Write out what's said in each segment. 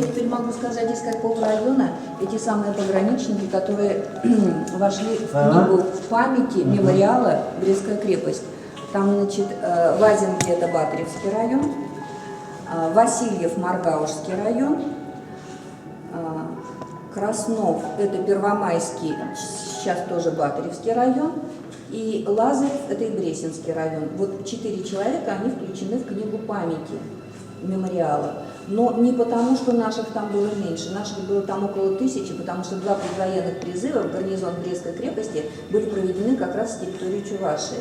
теперь могу сказать, из какого района эти самые пограничники, которые вошли в книгу памяти мемориала «Брестская крепость». Там, значит, Вазинки – это Батыревский район, Васильев – Маргаушский район, Краснов – это Первомайский, сейчас тоже Батыревский район, и Лазарев – это Игресинский район. Вот 4 человека, они включены в книгу памяти мемориала. Но не потому, что наших там было меньше, наших было там около 1000, потому что 2 предвоенных призыва в гарнизон Брестской крепости были проведены как раз с территории Чувашии.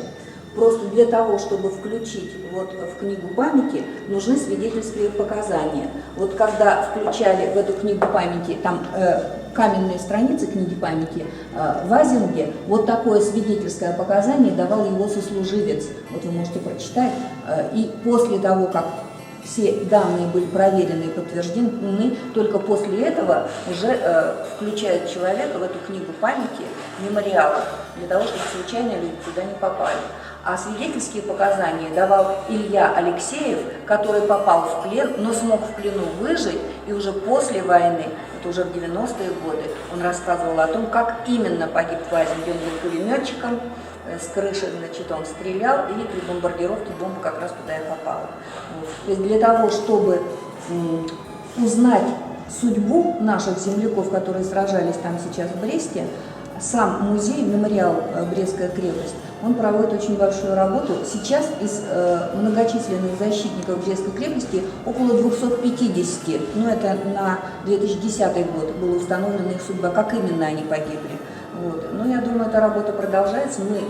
Просто для того, чтобы включить вот в книгу памяти, нужны свидетельские показания. Вот когда включали в эту книгу памяти, там каменные страницы книги памяти в Азинге, вот такое свидетельское показание давал его сослуживец. Вот вы можете прочитать. И после того, как все данные были проверены и подтверждены, только после этого уже включают человека в эту книгу памяти мемориала, для того, чтобы случайно люди туда не попали. А свидетельские показания давал Илья Алексеев, который попал в плен, но смог в плену выжить, и уже после войны, это уже в 90-е годы, он рассказывал о том, как именно погиб Вазин. Он был пулеметчиком, с крыши, значит, он стрелял, и при бомбардировке бомба как раз туда и попала. Вот. То есть для того, чтобы узнать судьбу наших земляков, которые сражались там сейчас в Бресте, сам музей, мемориал «Брестская крепость», он проводит очень большую работу. Сейчас из многочисленных защитников Брестской крепости около 250, ну это на 2010 год была установлена их судьба, как именно они погибли. Вот. Ну, я думаю, эта работа продолжается, мы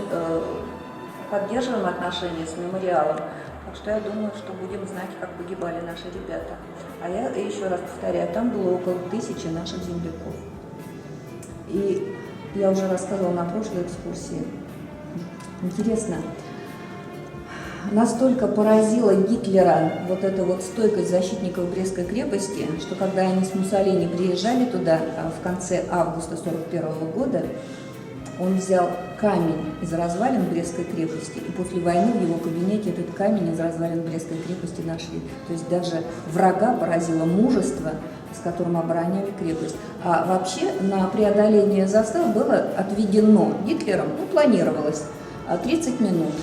поддерживаем отношения с мемориалом, так что я думаю, что будем знать, как погибали наши ребята. А я еще раз повторяю, там было около 1000 наших земляков. И я уже рассказывала на прошлой экскурсии. Интересно, настолько поразила Гитлера вот эта вот стойкость защитников Брестской крепости, что когда они с Муссолини приезжали туда в конце августа 1941 года, он взял камень из развалин Брестской крепости, и после войны в его кабинете этот камень из развалин Брестской крепости нашли. То есть даже врага поразило мужество, с которым обороняли крепость. А вообще на преодоление заставы было отведено Гитлером, ну, планировалось 30 минут.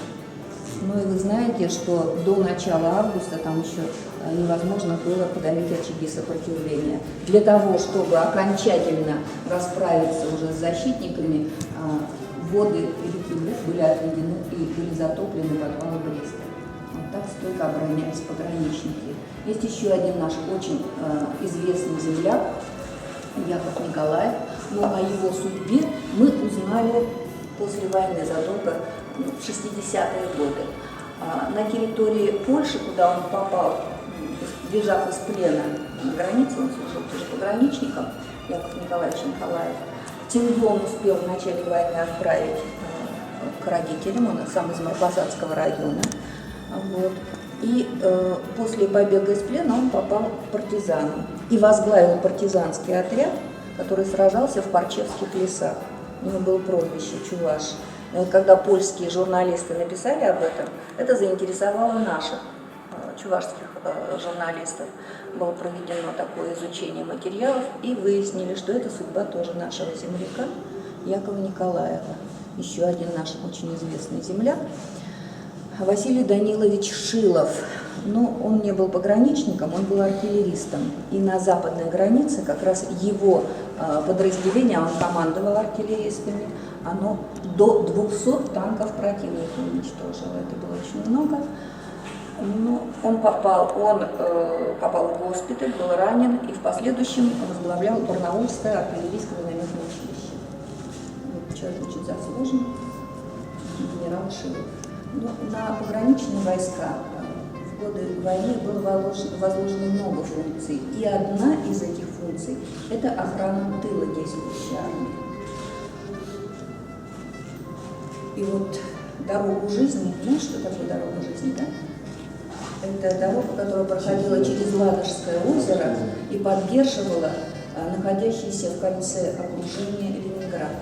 Ну и вы знаете, что до начала августа там еще невозможно было подавить очаги сопротивления. Для того, чтобы окончательно расправиться уже с защитниками, воды реки Буг были отведены и были затоплены подвалы Бреста. Вот так стойко оборонялись пограничники. Есть еще один наш очень известный земляк, Яков Николаев, но о его судьбе мы узнали после войны, задолго в 60-е годы. На территории Польши, куда он попал, бежав из плена на границе, он служил тоже пограничником, Яков Николаевич Николаев. Семью он успел в начале войны отправить к родителям, он сам из Марпасадского района. Вот. И после побега из плена он попал к партизанам и возглавил партизанский отряд, который сражался в Парчевских лесах. У него было прозвище Чуваш. И вот когда польские журналисты написали об этом, это заинтересовало наших чувашских журналистов. Было проведено такое изучение материалов, и выяснили, что это судьба тоже нашего земляка Якова Николаева. Еще один наш очень известный земляк Василий Данилович Шилов. Но он не был пограничником, он был артиллеристом. И на западной границе как раз его подразделение, он командовал артиллеристами, оно до 200 танков противника уничтожило. Это было очень много. Но он попал в госпиталь, был ранен и в последующем возглавлял Барнаульское артиллерийское минометное училище. Вот человек очень заслуженный, генерал Шилов. Но на пограничные войска в годы войны было возложено много функций. И одна из этих функций – это охрана тыла действующей армии. И вот дорогу жизни, знаешь, что такое дорога жизни, да? Это дорога, которая проходила через Ладожское озеро и поддерживала находящиеся в кольце окружения Ленинград.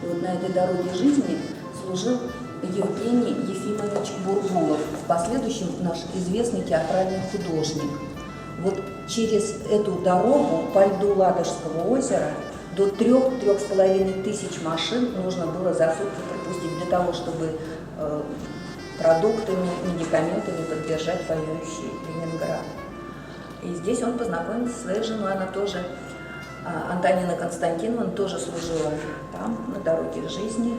И вот на этой дороге жизни служил Евгений Ефимович Бургулов, в последующем наш известный театральный художник. Вот через эту дорогу по льду Ладожского озера до 3–3,5 тысяч машин нужно было за сутки пропустить для того, чтобы продуктами, медикаментами поддержать воюющий Ленинград. И здесь он познакомился со своей женой, она тоже, Антонина Константиновна, тоже служила там, на дороге жизни.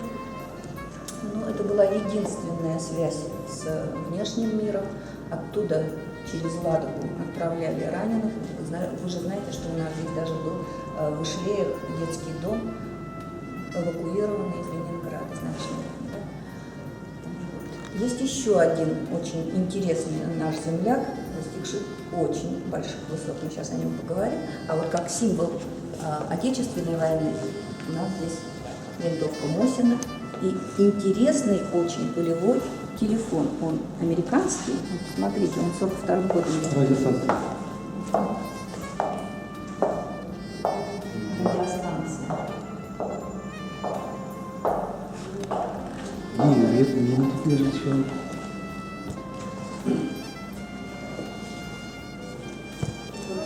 Но это была единственная связь с внешним миром. Оттуда через Ладогу отправляли раненых. Вы же знаете, что у нас здесь даже был в Ишлеях детский дом, эвакуированный из Ленинграда изначально. Есть еще один очень интересный наш земляк, достигший очень больших высот. Мы сейчас о нем поговорим. А вот как символ Отечественной войны у нас здесь винтовка Мосина и интересный очень полевой телефон. Он американский. Вот, смотрите, он 42-м годом. Радиостанция.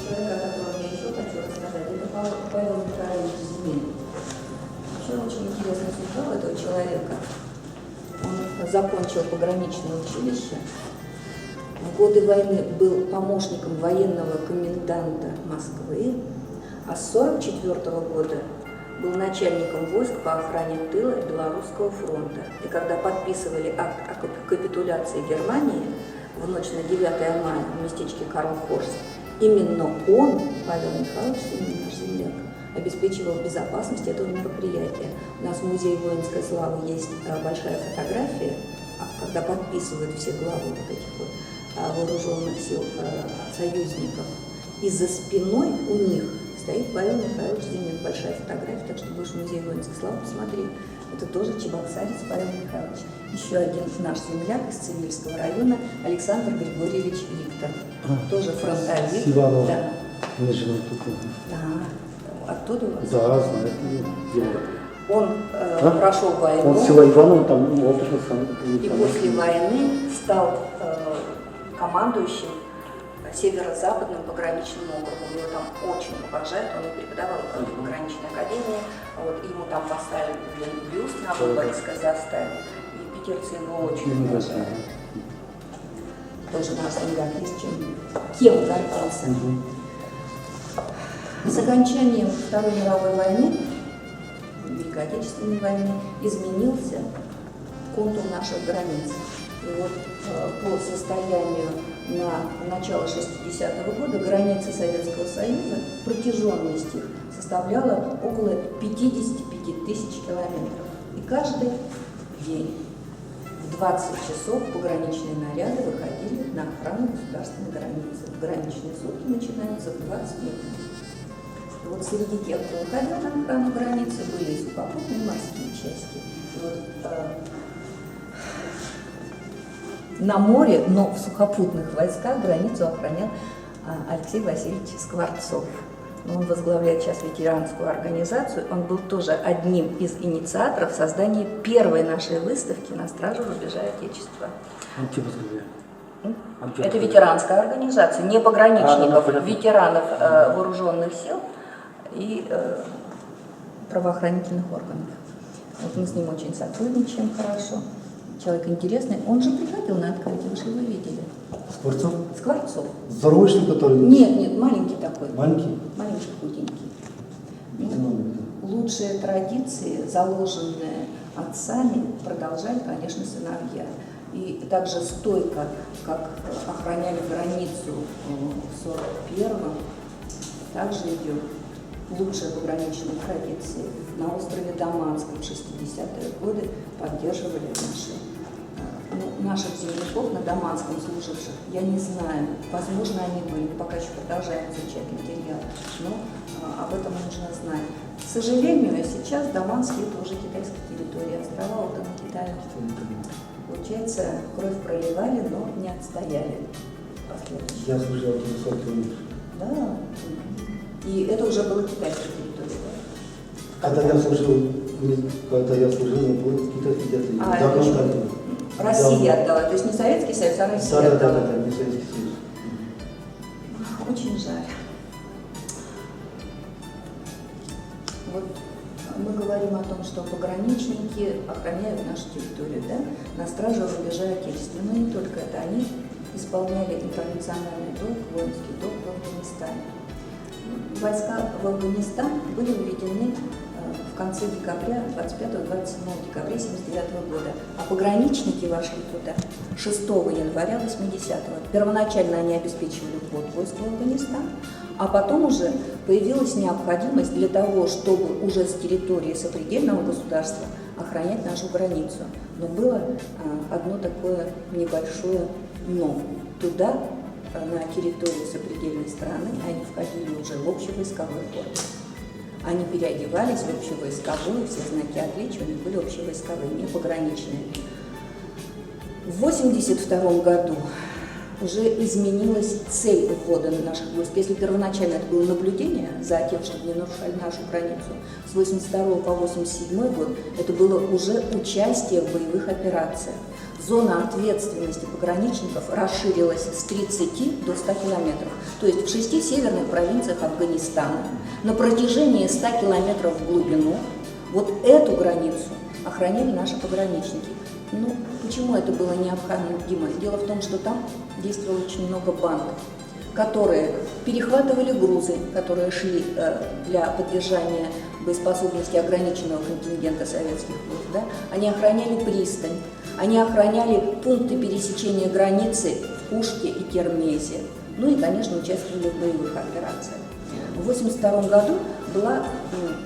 Человек, о котором я еще хочу рассказать, это Павел Михайлович Зимин. Вообще очень интересная судьба этого человека. Он закончил пограничное училище. В годы войны был помощником военного коменданта Москвы, а с 1944 года был начальником войск по охране тыла Белорусского фронта. И когда подписывали акт о капитуляции Германии в ночь на 9 мая в местечке Карлхорст, именно он, Павел Михайлович, наш земляк, обеспечивал безопасность этого мероприятия. У нас в Музее воинской славы есть большая фотография, когда подписывают все главы вот этих вот вооруженных сил союзников. И за спиной у них стоит Павел Михайлович Зимин, большая фотография, так что будешь в Музее воинской славы, посмотри. Это тоже чебоксарец Павел Михайлович. Еще один наш земляк из Цивильского района, Александр Григорьевич Виктор, тоже фронтовик. Иванова. Да. Мы живем тут. Да. Оттуда у вас? Да, знаю. Он прошел войну. Он села Иванова, там опытный сам. И после войны стал командующим Северо-Западным пограничным округом. Его там очень уважают, он преподавал в пограничной академии, вот, ему там поставили бюст на Выборгской заставе, и питерцы его очень уважают. Тоже наш земляк есть кем гордился. С окончанием Второй мировой войны, Великой Отечественной войны, изменился контур наших границ. И вот по состоянию на начало 60-го года границы Советского Союза, протяженность их составляла около 55 тысяч километров. И каждый день в 20 часов пограничные наряды выходили на охрану государственной границы. Пограничные сутки начинаются в 20 минут. И вот среди тех, кто выходил на охрану границы, были и сухопутные, и морские части. И вот, на море, но в сухопутных войсках границу охранял Алексей Васильевич Скворцов. Он возглавляет сейчас ветеранскую организацию. Он был тоже одним из инициаторов создания первой нашей выставки «На страже рубежа Отечества». Это ветеранская организация, не пограничников, ветеранов вооруженных сил и правоохранительных органов. Вот мы с ним очень сотрудничаем хорошо. Человек интересный. Он же приходил на открытие, вы же его видели. Скворцов? Скворцов. Здоровый, который? Нет, маленький такой. Маленький? Маленький, худенький. Лучшие традиции, заложенные отцами, продолжали, конечно, сыновья. И также стойко, как охраняли границу в 41-м, также идет лучшие пограничные традиции. На острове Даманском в 60-е годы поддерживали наших земляков на Даманском служивших. Я не знаю, возможно, они были, пока еще продолжаем изучать материал, но об этом нужно знать. К сожалению, сейчас Даманский это уже китайская территория, острова отданы Китаю. Получается, кровь проливали, но не отстояли. Я служил в 200 километров. Да. И это уже была китайская территория, да? Когда я служил, не было китайской где-то. Россия отдала, то есть не Советский Союз, а Россия отдала. Да, не Советский Союз. Очень жаль. Вот мы говорим о том, что пограничники охраняют нашу территорию, да? На страже рубежа Отечества. Но не только это, они исполняли интернациональный долг, воинский долг в Афганистане. Войска в Афганистан были введены в конце декабря, 25-27 декабря 1979 года, а пограничники вошли туда 6 января 80-го. Первоначально они обеспечивали ввод войск в Афганистан, а потом уже появилась необходимость для того, чтобы уже с территории сопредельного государства охранять нашу границу. Но было одно такое небольшое «но». Туда, на территорию сопредельной страны, они входили уже в общевойсковой форме. Они переодевались в общевойсковую, все знаки отличия у них были общевойсковые, не пограничные. В 1982 году уже изменилась цель ввода наших войск. Если первоначально это было наблюдение за тем, чтобы не нарушали нашу границу, с 1982 по 1987 год это было уже участие в боевых операциях. Зона ответственности пограничников расширилась с 30 до 100 километров. То есть в 6 северных провинциях Афганистана на протяжении 100 километров в глубину вот эту границу охраняли наши пограничники. Ну, почему это было необходимо? Дело в том, что там действовало очень много банд, которые перехватывали грузы, которые шли для поддержания боеспособности ограниченного контингента советских войск. Да? Они охраняли пристань, они охраняли пункты пересечения границы в Кушке и Кермезе. Ну и, конечно, участвовали в боевых операциях. В 1982 году была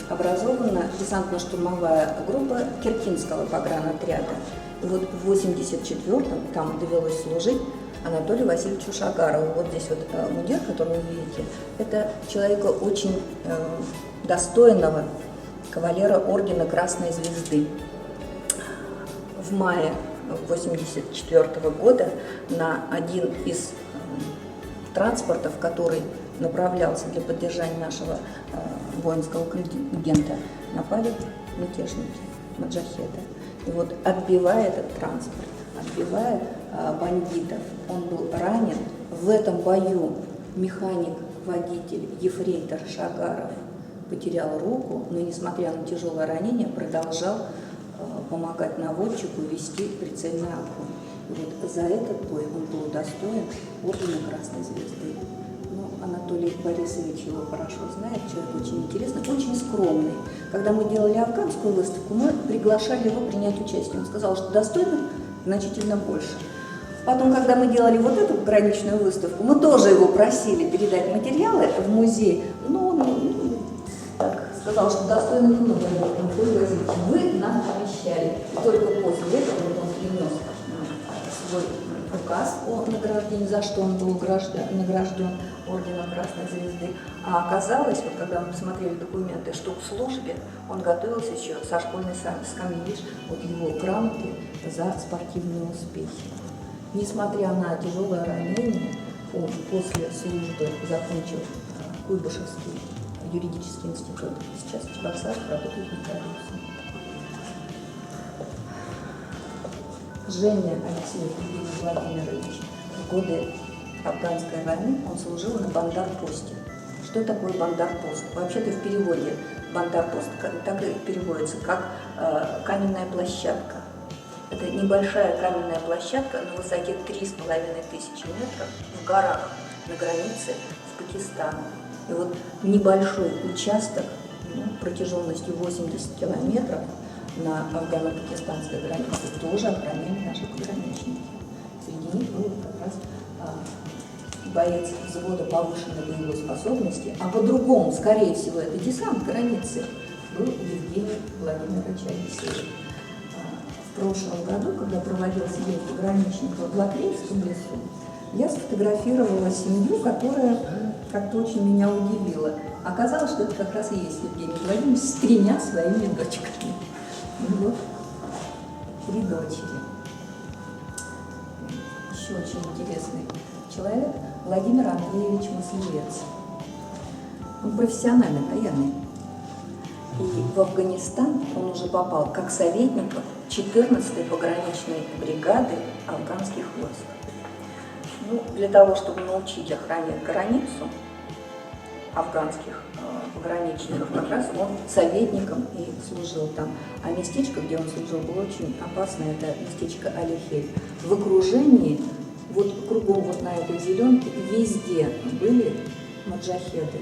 образована десантно-штурмовая группа Киркинского погранотряда. И вот в 1984-м там довелось служить Анатолию Васильевичу Шагарову. Вот здесь вот мундир, который вы видите, это человека очень достойного кавалера ордена Красной Звезды. В мае 1984 года на один из транспортов, который направлялся для поддержания нашего воинского контингента, напали мятежники, маджахеды. И вот отбивая этот транспорт, отбивая бандитов, он был ранен. В этом бою механик, водитель, ефрейтор Шагаров потерял руку, но, несмотря на тяжелое ранение, продолжал помогать наводчику вести прицельный огонь. И вот за этот бой он был удостоен ордена Красной Звезды. Ну, Анатолий Борисович его хорошо знает, человек очень интересный, очень скромный. Когда мы делали афганскую выставку, мы приглашали его принять участие. Он сказал, что достойных значительно больше. Потом, когда мы делали вот эту пограничную выставку, мы тоже его просили передать материалы в музей, но он так сказал, что достойных много. Вы нам обещали. И только после этого он принес свой указ о награждении, за что он был награжден орденом Красной Звезды. А оказалось, вот когда мы посмотрели документы, что к службе он готовился еще со школьной скамьи, видишь, вот его грамоты за спортивные успехи. Несмотря на тяжелое ранение, он после службы закончил Куйбышевский юридический институт. Сейчас в Чебоксарах работает нотариусом. Женя Алексей Владимирович в годы афганской войны он служил на бандар-посте. Что такое бандар-пост? Вообще-то в переводе бандар-пост так и переводится, как каменная площадка. Это небольшая каменная площадка на высоте 3500 метров в горах на границе с Пакистаном. И вот небольшой участок протяженностью 80 километров на афгано-пакистанской границе тоже охраняли наши пограничники. Среди них был как раз боец взвода повышенной боевой способности, а по-другому, скорее всего, это десант границы, был Евгений Владимирович Алексеев. В прошлом году, когда проводился день пограничников в Лакрейском лесу, я сфотографировала семью, которая как-то очень меня удивила. Оказалось, что это как раз и есть Евгений Владимирович с 3 своими дочками. И вот 3 дочери. Еще очень интересный человек Владимир Андреевич Маслевец. Он профессиональный военный. И в Афганистан он уже попал как советник 14-й пограничной бригады афганских войск. Ну, для того, чтобы научить охранять границу, афганских пограничников, как раз он советником и служил там. А местечко, где он служил, было очень опасное, это местечко Алихель. В окружении, вот кругом вот на этой зеленке, везде были маджахеды.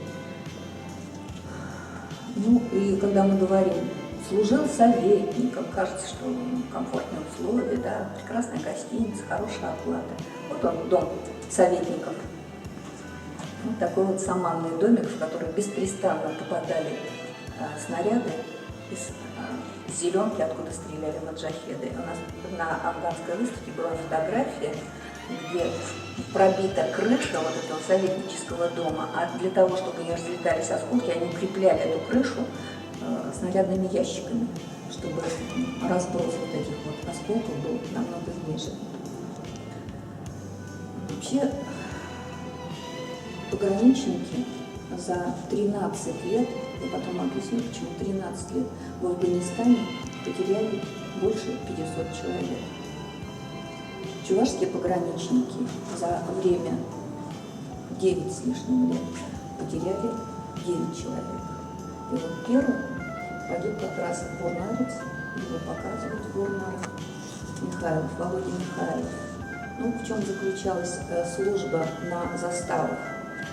Ну и когда мы говорим, служил советником, кажется, что комфортные условия, да, прекрасная гостиница, хорошая оплата. Вот он, дом советников. Вот такой вот саманный домик, в который беспрестанно попадали снаряды из зеленки, откуда стреляли маджахеды. У нас на афганской выставке была фотография, где пробита крыша вот этого советнического дома, а для того, чтобы не разлетались осколки, они укрепляли эту крышу снарядными ящиками, чтобы разброс вот этих вот осколков был намного ниже. Вообще, пограничники за 13 лет, я потом объясню, почему 13 лет, в Афганистане потеряли больше 500 человек. Чувашские пограничники за время 9 с лишним лет потеряли 9 человек. И вот первым погиб как раз горнарец, его показывают горнарец Михайлов, Володя Михайлов. Ну, в чем заключалась служба на заставах?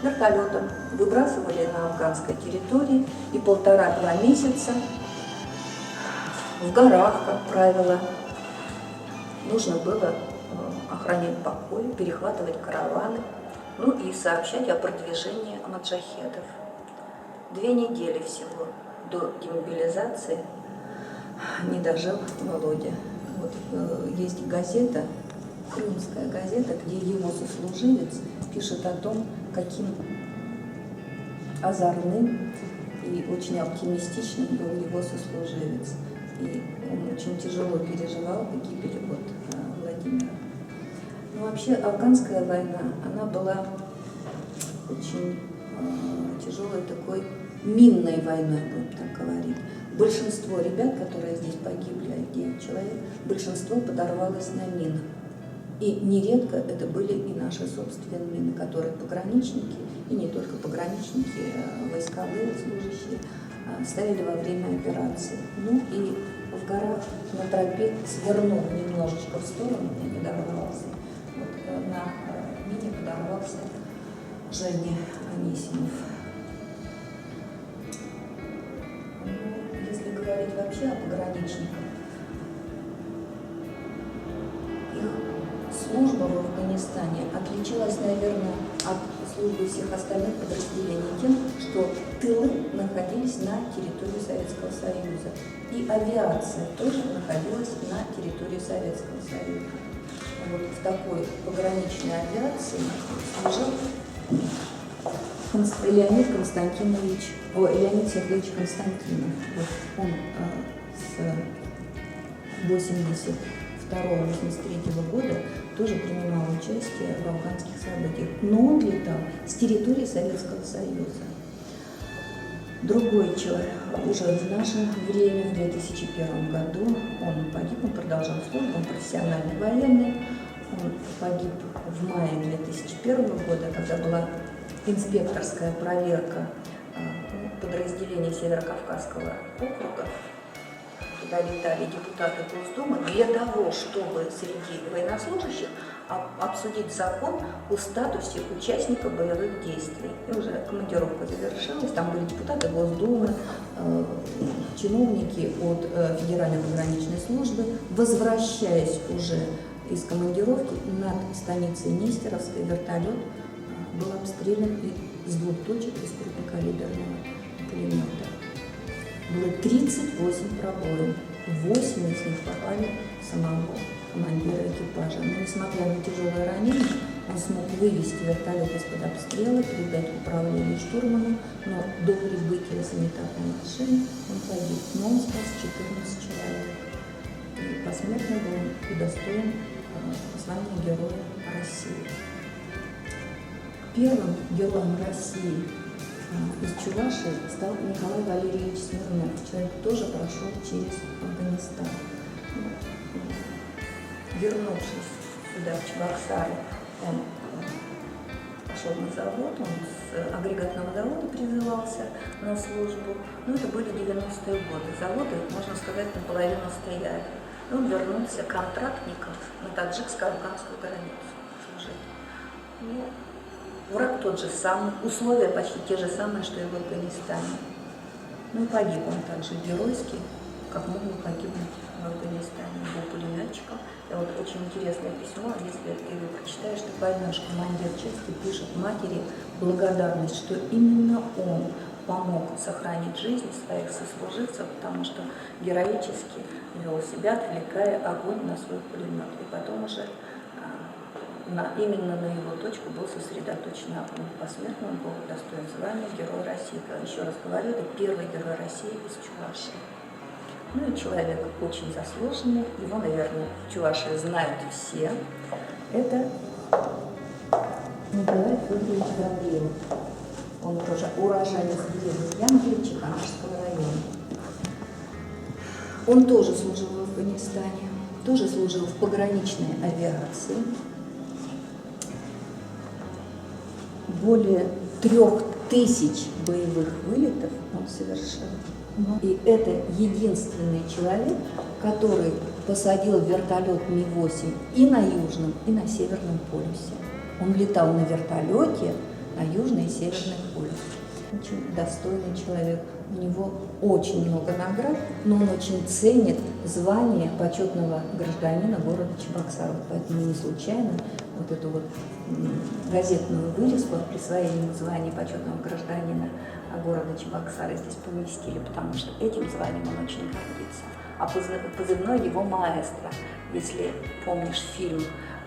Вертолетом выбрасывали на афганской территории, и 1,5-2 месяца в горах, как правило, нужно было охранять покой, перехватывать караваны, ну и сообщать о продвижении маджахедов. 2 недели всего до демобилизации не дожил Володя. Вот есть газета, крымская газета, где его сослуживец пишет о том, каким озорным и очень оптимистичным был его сослуживец. И он очень тяжело переживал гибель Владимира. Но вообще афганская война, она была очень тяжелой такой минной войной, будем так говорить. Большинство ребят, которые здесь погибли, 9 человек, большинство подорвалось на минах. И нередко это были и наши собственные мины, которые пограничники, и не только пограничники, войсковые служащие, ставили во время операции. Ну и в горах на тропе свернул немножечко в сторону, не подорвался. Вот на мине подорвался Женя Анисимов. Ну, если говорить вообще о пограничниках, служба в Афганистане отличалась, наверное, от службы всех остальных подразделений тем, что тылы находились на территории Советского Союза. И авиация тоже находилась на территории Советского Союза. Вот в такой пограничной авиации служил Леонид Сергеевич Константинов. Вот он с 1982-1983 года тоже принимал участие в афганских событиях, но он летал с территории Советского Союза. Другой человек уже в наше время, в 2001 году, он погиб, он продолжал службу, он профессиональный военный, он погиб в мае 2001 года, когда была инспекторская проверка подразделения Северокавказского округа. Туда летали депутаты Госдумы для того, чтобы среди военнослужащих обсудить закон о статусе участника боевых действий. И уже командировка завершилась, там были депутаты Госдумы, чиновники от Федеральной пограничной службы. Возвращаясь уже из командировки, над станицей Нестеровской вертолет был обстрелян с 2 точек из крупнокалиберного пулемета. Было 38 пробоев, 8 из них попали в самого командира экипажа. Но несмотря на тяжелое ранение, он смог вывести вертолет из-под обстрела, передать управление штурману, но до прибытия санитарной машины он погиб. Но он спас 14 человек. И посмертно был удостоен звания Героя России. Первым героем России из Чувашии стал Николай Валерьевич Смирнов. Человек тоже прошел через Афганистан. Вернувшись сюда, в Чебоксары, он пошел на завод, он с агрегатного завода призывался на службу. Ну, это были 90-е годы. Заводы, можно сказать, наполовину стояли. И он вернулся контрактником на таджикско-афганскую границу служить. Ну, враг тот же самый, условия почти те же самые, что и в Афганистане. Ну и погиб он также геройски, как мог бы погибнуть в Афганистане. Он был пулеметчиком. И вот очень интересное письмо, если ты его прочитаешь, ты поймешь, командир части пишет матери благодарность, что именно он помог сохранить жизнь своих сослуживцев, потому что героически вел себя, отвлекая огонь на свой пулемет. И потом уже именно на его точку был сосредоточен огонь. Посмертно он был достоин звания Герой России. Еще раз говорю, это первый Герой России из Чувашии. Ну и человек очень заслуженный, его, наверное, в Чувашии знают все. Это Николай Федорович Гаврилов. Он тоже уроженец деревни Янгеличи Канашского района. Он тоже служил в Афганистане, тоже служил в пограничной авиации. Более 3000 боевых вылетов он совершил. И это единственный человек, который посадил вертолет Ми-8 и на Южном, и на Северном полюсе. Он летал на вертолете на Южный и Северный полюс. Очень достойный человек. У него очень много наград, но он очень ценит звание почетного гражданина города Чебоксаров. Поэтому не случайно вот эту вот газетную вырезку о присвоении звания почетного гражданина города Чебоксары здесь поместили, потому что этим званием он очень гордится. А позывной его маэстро. Если помнишь фильм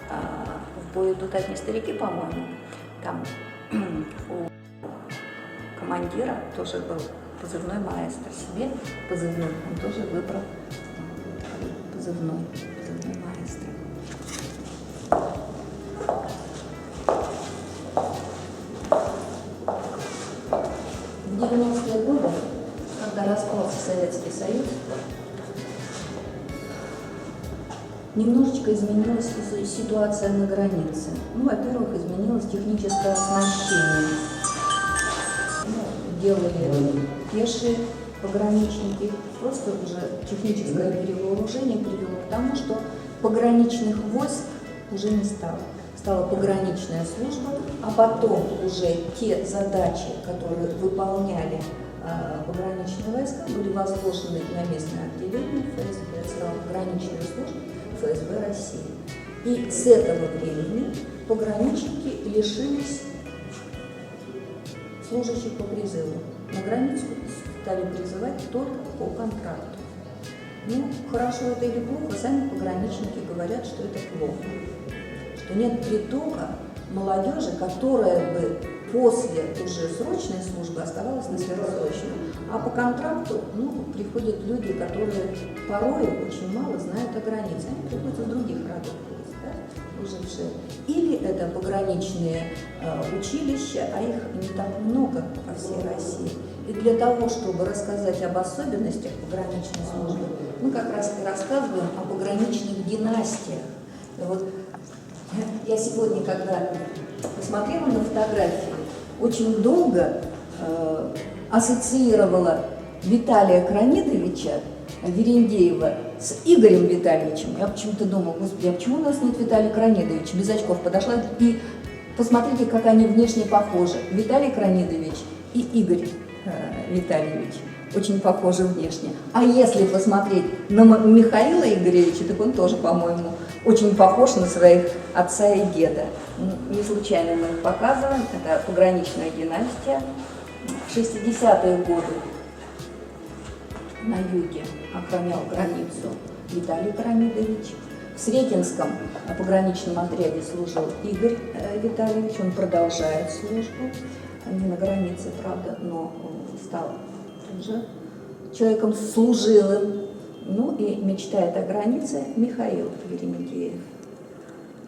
«В бой идут одни старики», по-моему, там у командира тоже был позывной маэстро. Себе позывной он тоже выбрал позывной маэстро. В 90-е годы, когда распался Советский Союз, немножечко изменилась ситуация на границе. Ну, во-первых, изменилось техническое оснащение. Делали пешие пограничники, просто уже техническое перевооружение привело к тому, что пограничных войск уже не стало. Стала пограничная служба, а потом уже те задачи, которые выполняли пограничные войска, были возложены на местное отделение ФСБ, стала пограничная служба ФСБ России. И с этого времени пограничники лишились служащих по призыву. На границу стали призывать только по контракту. Ну, хорошо это или плохо, сами пограничники говорят, что это плохо. Что нет притока молодежи, которая бы после уже срочной службы оставалась на сверхсрочную. А по контракту приходят люди, которые порой очень мало знают о границе. Они приходят из других родов, служившие. Или это пограничные училища, а их не так много по всей России. И для того, чтобы рассказать об особенностях пограничной службы, мы как раз и рассказываем о пограничных династиях. И вот я сегодня, когда посмотрела на фотографии, очень долго ассоциировала Виталия Кранидовича Верендеева с Игорем Витальевичем. Я почему-то думала, господи, а почему у нас нет Виталия Кранидовича? Без очков подошла и посмотрите, как они внешне похожи. Виталий Кранидович и Игорь Витальевич очень похожи внешне. А если посмотреть на Михаила Игоревича, так он тоже, по-моему, очень похож на своих отца и деда. Не случайно мы их показываем. Это пограничная династия. В 60-е годы на юге охранял границу Виталий Кранидович. В Сретенском пограничном отряде служил Игорь Витальевич. Он продолжает службу. Не на границе, правда, но стал уже человеком служилым. Ну и мечтает о границе Михаил Верендеев.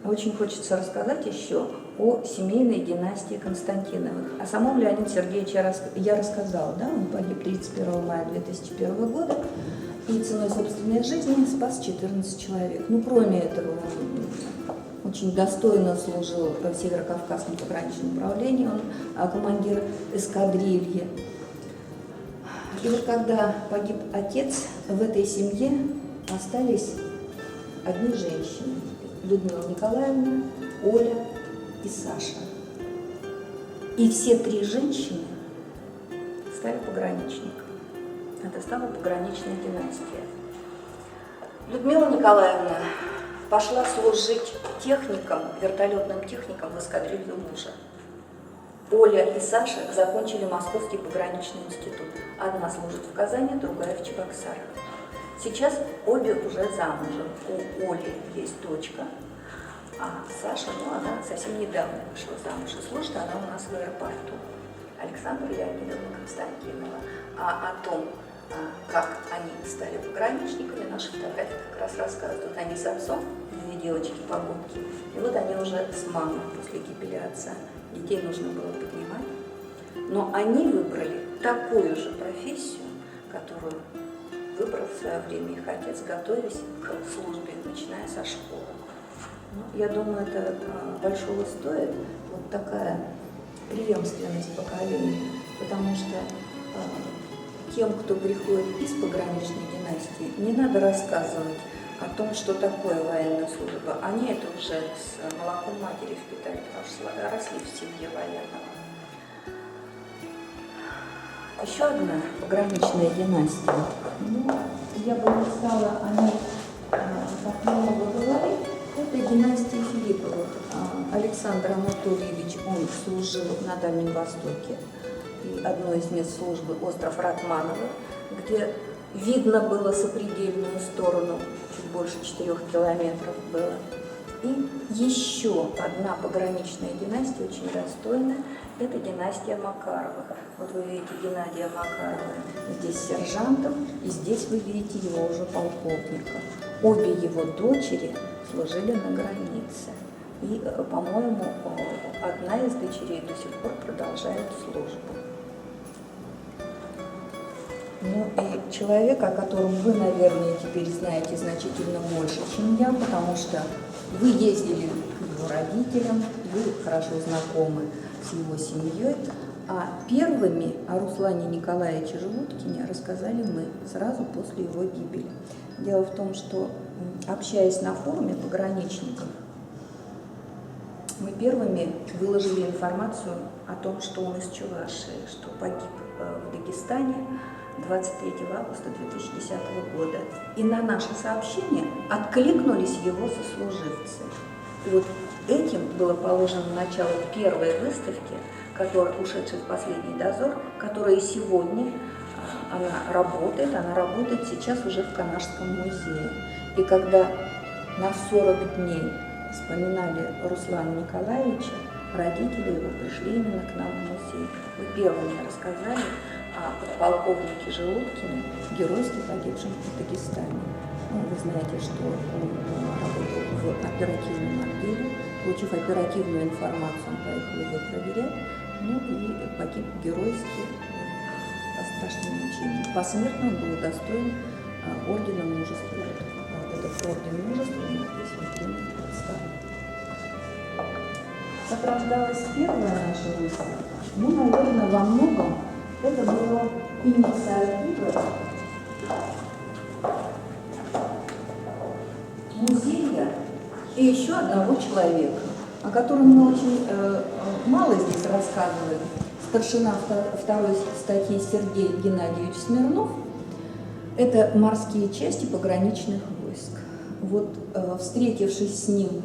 Очень хочется рассказать еще о семейной династии Константиновых. О самом Леониде Сергеевиче я рассказала, да, он погиб 31 мая 2001 года и ценой собственной жизни спас 14 человек. Ну, кроме этого, он очень достойно служил в Северо-Кавказском пограничном управлении, он командир эскадрильи. И вот когда погиб отец, в этой семье остались одни женщины. Людмила Николаевна, Оля и Саша. И все три женщины стали пограничниками. Это стала пограничная династия. Людмила Николаевна пошла служить техником, вертолетным техником в эскадрилью мужа. Оля и Саша закончили Московский пограничный институт. Одна служит в Казани, другая в Чебоксарах. Сейчас обе уже замужем. У Оли есть дочка, а Саша, она совсем недавно вышла замуж. И служит она у нас в аэропорту. Александра Леонидовна Константинова. А о том, как они стали пограничниками, наши фотографии как раз рассказывают. Они с отцом, две девочки-погодки, и вот они уже с мамой после гибели отца. Детей нужно было поднимать. Но они выбрали такую же профессию, которую выбрал в свое время их отец, готовясь к службе, начиная со школы. Ну, я думаю, это большого стоит, вот такая преемственность поколений, потому что тем, кто приходит из пограничной династии, не надо рассказывать о том, что такое военная служба. Они это уже с молоком матери впитали, потому что росли в семье военного. Еще одна пограничная династия. Ну, я бы не стала о ней так много говорить. Это династия Филипповых. Александр Анатольевич, он служил на Дальнем Востоке. И одно из мест службы остров Ратманово, где видно было сопредельную сторону, чуть больше 4 километров было. И еще одна пограничная династия, очень достойная, это династия Макаровых. Вот вы видите Геннадия Макарова здесь сержантом, и здесь вы видите его уже полковника. Обе его дочери служили на границе. И, по-моему, одна из дочерей до сих пор продолжает службу. Ну и человек, о котором вы, наверное, теперь знаете значительно больше, чем я, потому что вы ездили к его родителям, вы хорошо знакомы с его семьей, а первыми о Руслане Николаевиче Желудкине рассказали мы сразу после его гибели. Дело в том, что, общаясь на форуме пограничников, мы первыми выложили информацию о том, что он из Чувашии, что погиб в Дагестане 23 августа 2010 года. И на наше сообщение откликнулись его сослуживцы. И вот этим было положено начало первой выставки, ушедшей в последний дозор, которая сегодня она работает сейчас уже в Канашском музее. И когда на 40 дней вспоминали Руслана Николаевича, родители его пришли именно к нам в музей. Вы первыми рассказали о подполковнике Желудкине, геройски погибшем в Дагестане. Ну, вы знаете, что он работал в оперативном отделе. Получив оперативную информацию, он поехал ее проверять, ну и погиб геройски по страшным мучениям. Посмертно он был удостоен ордена мужества. Этот орден мужества здесь внутри представлен. Как рождалась первая наша выставка? Ну, наверное, во многом это была инициатива музея и еще одного человека, о котором мы очень мало здесь рассказываем. Старшина второй статьи Сергей Геннадьевич Смирнов. Это морские части пограничных войск. Вот, встретившись с ним,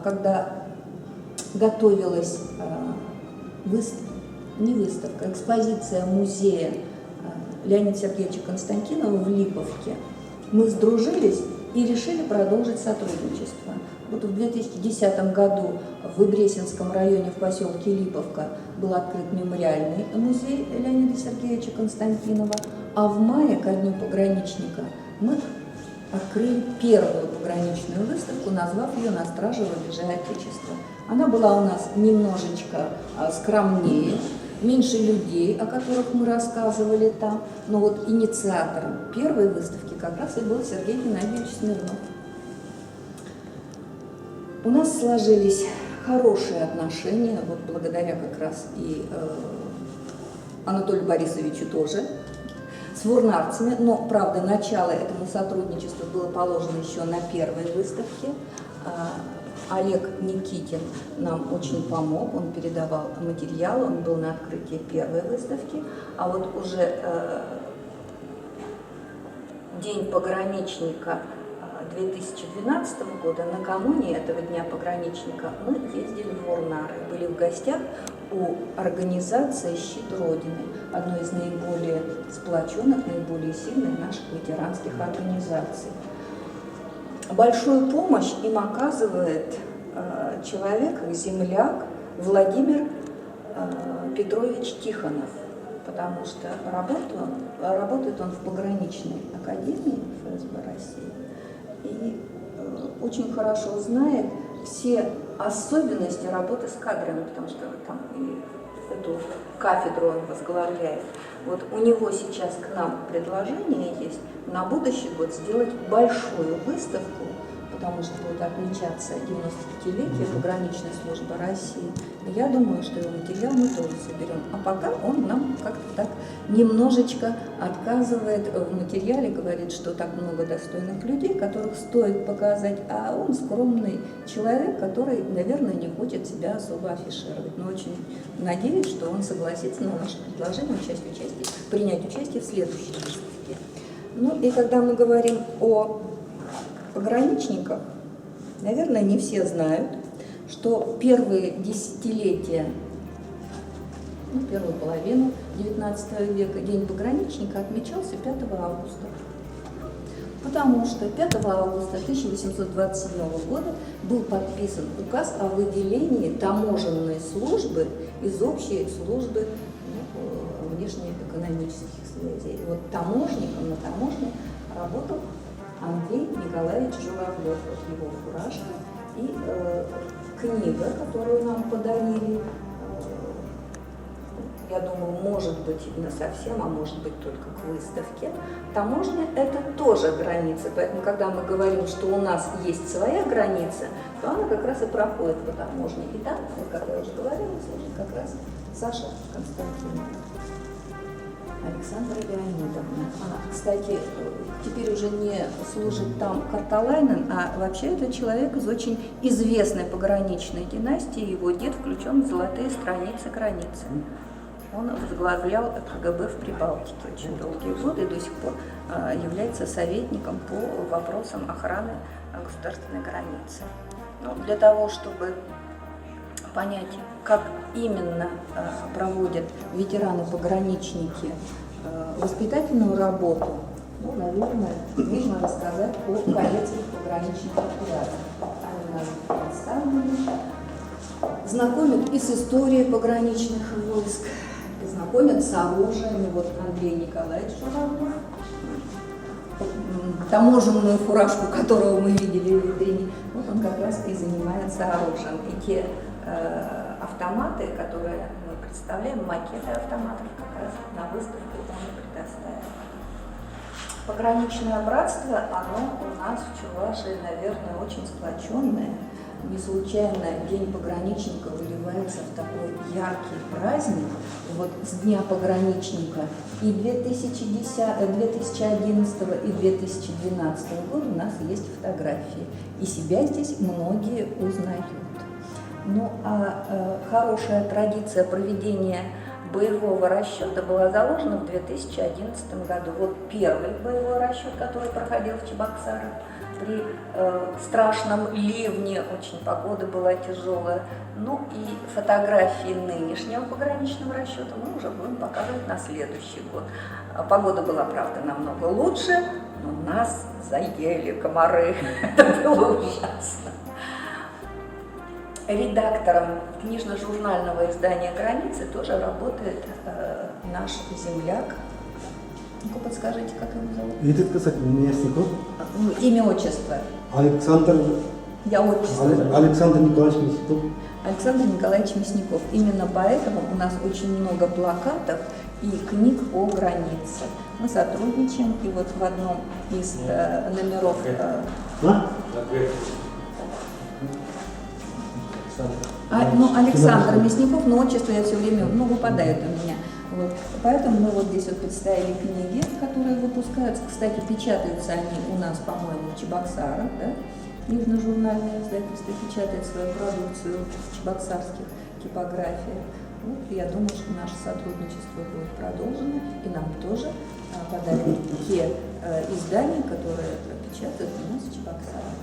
когда готовилась экспозиция музея Леонида Сергеевича Константинова в Липовке, мы сдружились и решили продолжить сотрудничество. Вот в 2010 году в Выбресинском районе в поселке Липовка был открыт мемориальный музей Леонида Сергеевича Константинова, а в мае, ко дню пограничника, мы открыли первую пограничную выставку, назвав ее «На страже рубежа Отечества». Она была у нас немножечко скромнее, меньше людей, о которых мы рассказывали там, но вот инициатором первой выставки как раз и был Сергей Геннадьевич Смирнов. У нас сложились хорошие отношения, вот благодаря как раз и Анатолию Борисовичу тоже, с вурнарцами, но, правда, начало этому сотрудничеству было положено еще на первой выставке. Олег Никитин нам очень помог, он передавал материал, он был на открытии первой выставки, а вот уже День пограничника 2012 года, накануне этого Дня пограничника, мы ездили в Вурнары, были в гостях у организации «Щит Родины», одной из наиболее сплоченных, наиболее сильных наших ветеранских организаций. Большую помощь им оказывает человек, земляк Владимир Петрович Тихонов, потому что работает он в пограничной академии ФСБ России и очень хорошо знает все особенности работы с кадрами, потому что там и эту кафедру он возглавляет. Вот у него сейчас к нам предложение есть на будущий год сделать большую выставку, потому что будет отмечаться 95-летие пограничной службы России. И я думаю, что его материал мы тоже соберем. А пока он нам как-то так немножечко отказывает в материале, говорит, что так много достойных людей, которых стоит показать, а он скромный человек, который, наверное, не хочет себя особо афишировать. Но очень надеюсь, что он согласится на наше предложение принять участие в следующей выставке. Ну и когда мы говорим о пограничников, наверное, не все знают, что первые десятилетия, первую половину XIX века День пограничника отмечался 5 августа. Потому что 5 августа 1827 года был подписан указ о выделении таможенной службы из общей службы внешнеэкономических связей. И вот таможником на таможне работал Андрей Николаевич Журавлев, вот его фуражка, и книга, которую нам подарили, я думаю, может быть, не совсем, а может быть только к выставке. Таможня – это тоже граница, поэтому, когда мы говорим, что у нас есть своя граница, то она как раз и проходит по таможне. И там, вот, как я уже говорила, служит как раз Саша Константинов. Александра Леонидовна. Кстати, теперь уже не служит там Карталайнен, а вообще это человек из очень известной пограничной династии. Его дед включен в золотые страницы границы. Он возглавлял КГБ в Прибалтике очень долгие годы и до сих пор является советником по вопросам охраны государственной границы. Ну, для того, чтобы понять, как именно проводят ветераны-пограничники воспитательную работу, ну, наверное, нужно рассказать о коллекциях пограничных отрядов. Они у нас представлены, знакомят и с историей пограничных войск, и знакомят с оружием. Вот Андрей Николаевич Журавлев, таможенную фуражку, которого мы видели в витрине, вот он как раз и занимается оружием. И те автоматы, которые мы представляем, макеты автоматов, как раз на выставку он предоставил. Пограничное братство, оно у нас в Чувашии, наверное, очень сплоченное. Не случайно День пограничника выливается в такой яркий праздник. Вот с Дня пограничника и 2011 и 2012 года у нас есть фотографии. И себя здесь многие узнают. Ну, а хорошая традиция проведения боевого расчета была заложена в 2011 году. Вот первый боевой расчет, который проходил в Чебоксарах при страшном ливне, очень погода была тяжелая. Ну и фотографии нынешнего пограничного расчета мы уже будем показывать на следующий год. Погода была, правда, намного лучше, но нас заели комары. Это было ужасно. Редактором книжно-журнального издания «Границы» тоже работает наш земляк. Ну-ка, подскажите, как его зовут? Видите, сказать, Мясников? Имя, отчество. Александр. Я отчество. Александр Николаевич Мясников. Александр Николаевич Мясников. Именно поэтому у нас очень много плакатов и книг о границе. Мы сотрудничаем, и вот в одном из номеров... Александр Мясников, но отчество я все время, выпадает у меня. Вот. Поэтому мы вот здесь вот представили книги, которые выпускаются. Кстати, печатаются они у нас, по-моему, в Чебоксарах, да? Книжно-журнальное издательство печатает свою продукцию в чебоксарских типографиях. Вот, я думаю, что наше сотрудничество будет продолжено, и нам тоже подарят те издания, которые печатают у нас в Чебоксарах.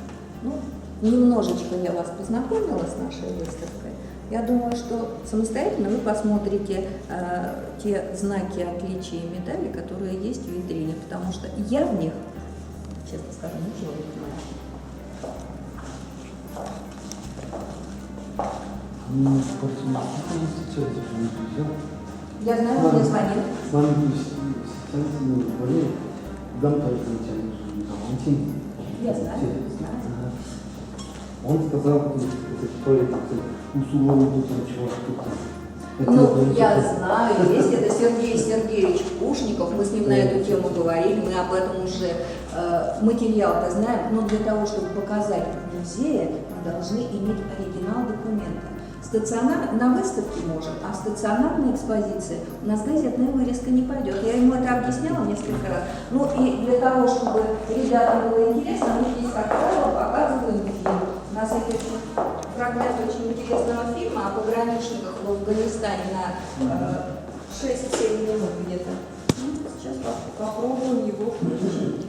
Немножечко я вас познакомила с нашей выставкой. Я думаю, что самостоятельно вы посмотрите те знаки отличия и медали, которые есть в витрине, потому что я в них, честно скажу, ничего не знаю. Я знаю, мне звонил. С вами говорил, дам только Валентин. Я знаю. Он сказал, что это условно чего-то. Я знаю, есть это Сергей Сергеевич Пушников, мы с ним на эту тему говорили, мы об этом уже материал-то знаем, но для того, чтобы показать в музее, мы должны иметь оригинал документа. На выставке можем, а в стационарной экспозиции у нас газетная вырезка не пойдет. Я ему это объясняла несколько раз. И для того, чтобы ребятам было интересно, мы здесь, как правило, показываем фильм. У нас есть фрагмент очень интересного фильма о пограничниках в Афганистане на 6-7 минут где-то. Сейчас попробуем его включить.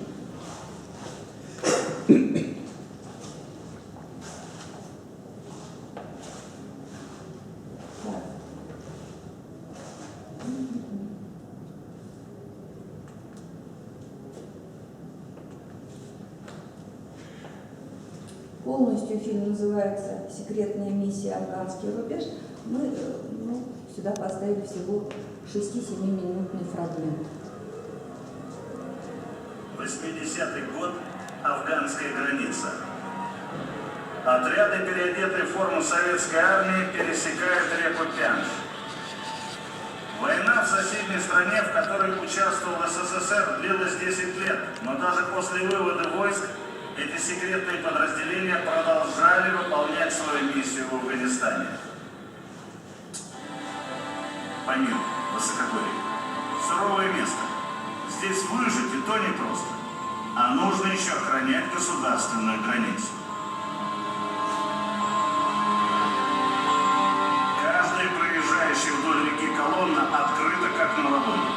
Полностью фильм называется «Секретная миссия. Афганский рубеж». Мы сюда поставили всего 6-7-минутный фрагмент. 80-й год. Афганская граница. Отряды, переодетые в форму советской армии, пересекают реку Пянш. Война в соседней стране, в которой участвовал СССР, длилась 10 лет, но даже после вывода войск эти секретные подразделения продолжали выполнять свою миссию в Афганистане. Памир, высокогорье. Суровое место. Здесь выжить и то непросто, а нужно еще охранять государственную границу. Каждая проезжающая вдоль реки колонна открыта как на ладони.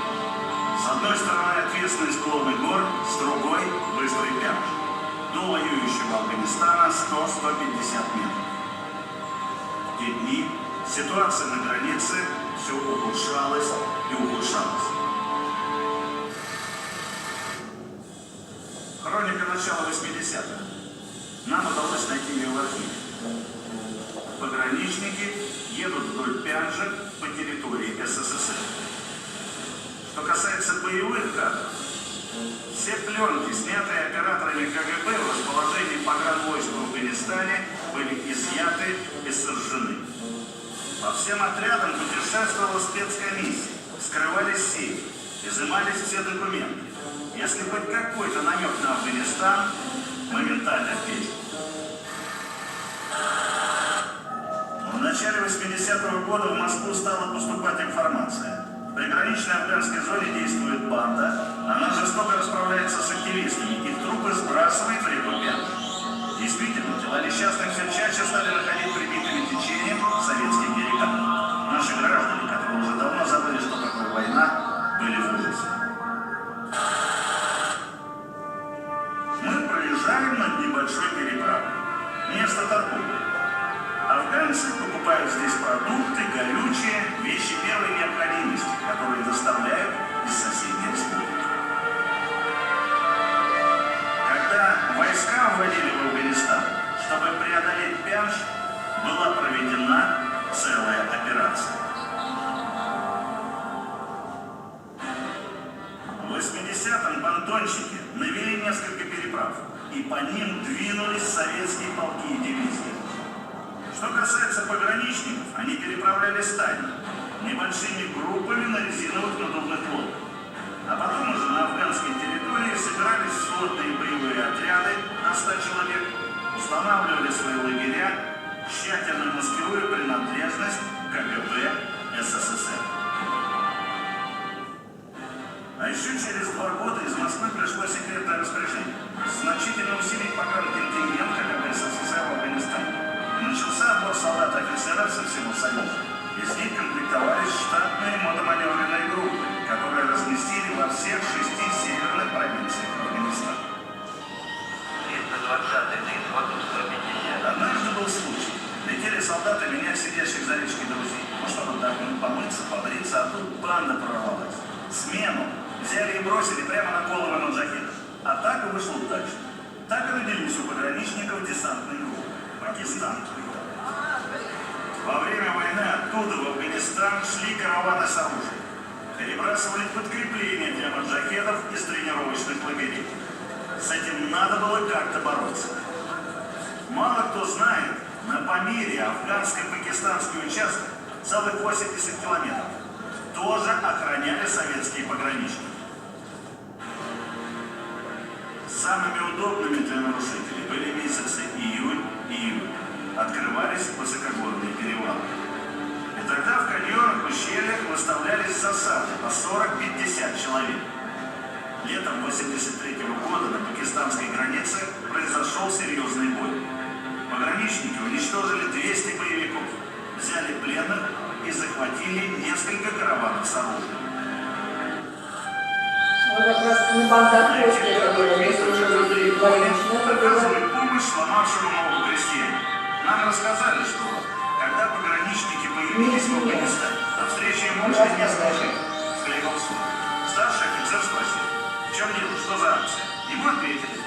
С одной стороны отвесные склоны гор, с другой – быстрый пляж. До воюющего Афганистана 100-150 метров. В те дни ситуация на границе все ухудшалась и ухудшалась. Хроника начала 80-х. Нам удалось найти ее в архиве. Пограничники едут вдоль Пянжа по территории СССР. Что касается боевых кадров, все пленки, снятые операторами КГБ в расположении погранвойск в Афганистане, были изъяты и сожжены. По всем отрядам путешествовала спецкомиссия, вскрывались сейфы, изымались все документы. Если хоть какой-то намек на Афганистан, моментально петь. В начале 80-го года в Москву стала поступать информация. В приграничной афганской зоне действует банда, она жестоко расправляется с активистами, их трупы сбрасывает в реку Пянш. Действительно, тела несчастных все чаще стали находить прибитыми течением к советским берегам. Наши граждане, которые уже давно забыли, что такое война, были в ужасе. Мы проезжаем над небольшой переправой. Место торговли. Афганцы покупают здесь продукты, горючее, вещи первой необходимости, которые доставляют из соседней республики. Когда войска вводили в Афганистан, чтобы преодолеть Пянш, была проведена целая операция. В 80-м понтонщики навели несколько переправ, и по ним двинулись советские полки и дивизии. Что касается пограничников, они переправлялись тайно, небольшими группами на резиновых надувных лодках. А потом уже на афганской территории собирались сводные боевые отряды до 100 человек, устанавливали свои лагеря, тщательно маскировали Еще через 2 года из Москвы пришло секретное распоряжение значительно усилить погранконтингент КГБ СССР в Афганистане. Начался отбор солдат и офицеров со всего Союза. Из них комплектовались штатные мотоманевренные группы, которые разместили во всех 6 северных провинциях Афганистана. Однажды был случай. Летели солдаты менять сидящих за речкой друзей. Ну, чтобы отдохнуть, помыться, побриться, а тут банда прорвалась. Смену взяли и бросили прямо на головы маджахедов. Атака вышла удачно. Так и родились у пограничников десантные группы. Пакистан. Во время войны оттуда в Афганистан шли караваны с оружием. Перебрасывали подкрепления для маджахедов из тренировочных лагерей. С этим надо было как-то бороться. Мало кто знает, на Памире афганско-пакистанский участок целых 80 километров тоже охраняли советские пограничники. Самыми удобными для нарушителей были месяцы июль и июль. Открывались высокогорные перевалы. И тогда в каньонах, ущельях выставлялись засады по 40-50 человек. Летом 1983 года на пакистанской границе произошел серьезный бой. Пограничники уничтожили 200 боевиков, взяли пленных и захватили несколько караванов с оружием. Вот как раз на бандах после этого, если уже выделили оказывает помощь сломавшему ногу крестьяне. Нам рассказали, что когда пограничники появились в Афганистане, на встрече им вышли несколько человек с хлебом-соль. Старший офицер спросил: в чем дело, что за акция? Ему ответили: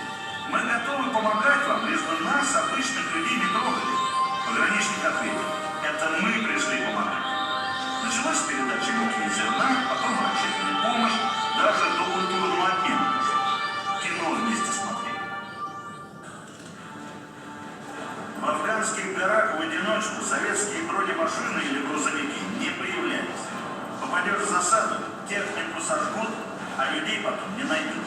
мы готовы помогать вам, лишь бы нас, обычных людей, не трогали. Пограничник ответил: это мы пришли помогать. Началась передача муки и зерна, потом врачебная помощь, даже до культурного обмена. Кино вместе смотрели. В афганских горах в одиночку советские бронемашины или грузовики не появлялись. Попадешь в засаду, технику сожгут, а людей потом не найдут.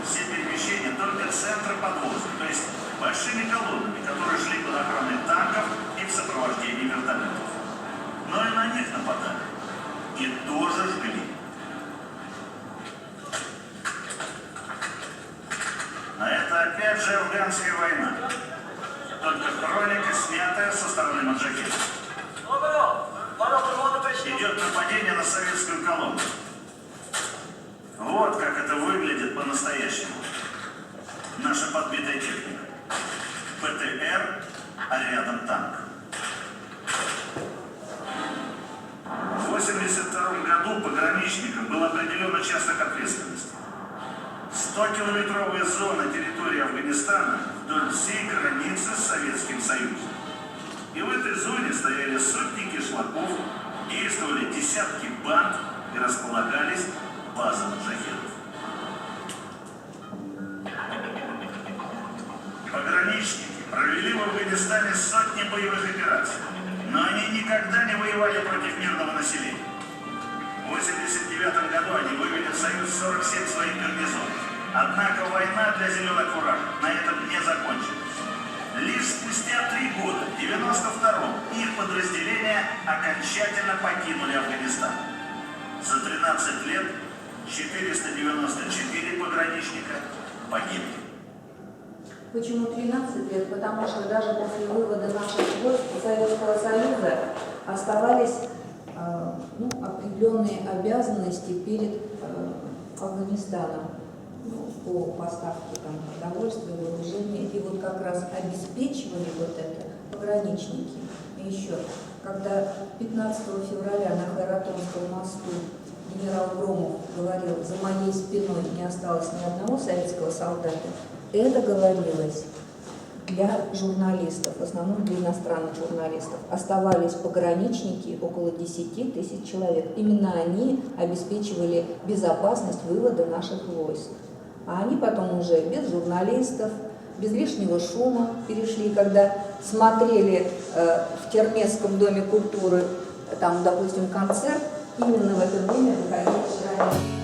Все перемещения только центры подвоза, то есть большими колоннами, которые шли под охраной танков и в сопровождении вертолетов. Но и на них нападали. И тоже жгли. А это опять же афганская война. Только хроника, снятая со стороны маджахедов. Идет нападение на советскую колонну. Вот как это выглядит по-настоящему. Наша подбитая техника. ПТР, а рядом танк. В 1982 году пограничникам был определен участок ответственности. 100-километровая зона территории Афганистана вдоль всей границы с Советским Союзом. И в этой зоне стояли сотни кишлаков, действовали десятки банд и располагались базы маджахедов. Пограничники провели в Афганистане сотни боевых операций, но они никогда не воевали против мирного населения. В 1989 году они вывели в Союз 47 своих гарнизонов. Однако война для зеленых фураж на этом не закончилась. Лишь спустя 3 года, в 1992-м, их подразделения окончательно покинули Афганистан. За 13 лет 494 пограничника погибли. Почему 13 лет? Потому что даже после вывода наших войск из Советского Союза оставались определенные обязанности перед Афганистаном по поставке продовольствия, вооружения. И вот как раз обеспечивали вот это пограничники. И еще, когда 15 февраля на Хайратонском мосту генерал Громов говорил: за моей спиной не осталось ни одного советского солдата, это говорилось для журналистов, в основном для иностранных журналистов. Оставались пограничники, около 10 тысяч человек. Именно они обеспечивали безопасность вывода наших войск. А они потом уже без журналистов, без лишнего шума перешли, когда смотрели в Термесском доме культуры, там, допустим, концерт, именно в это время выходили ранее.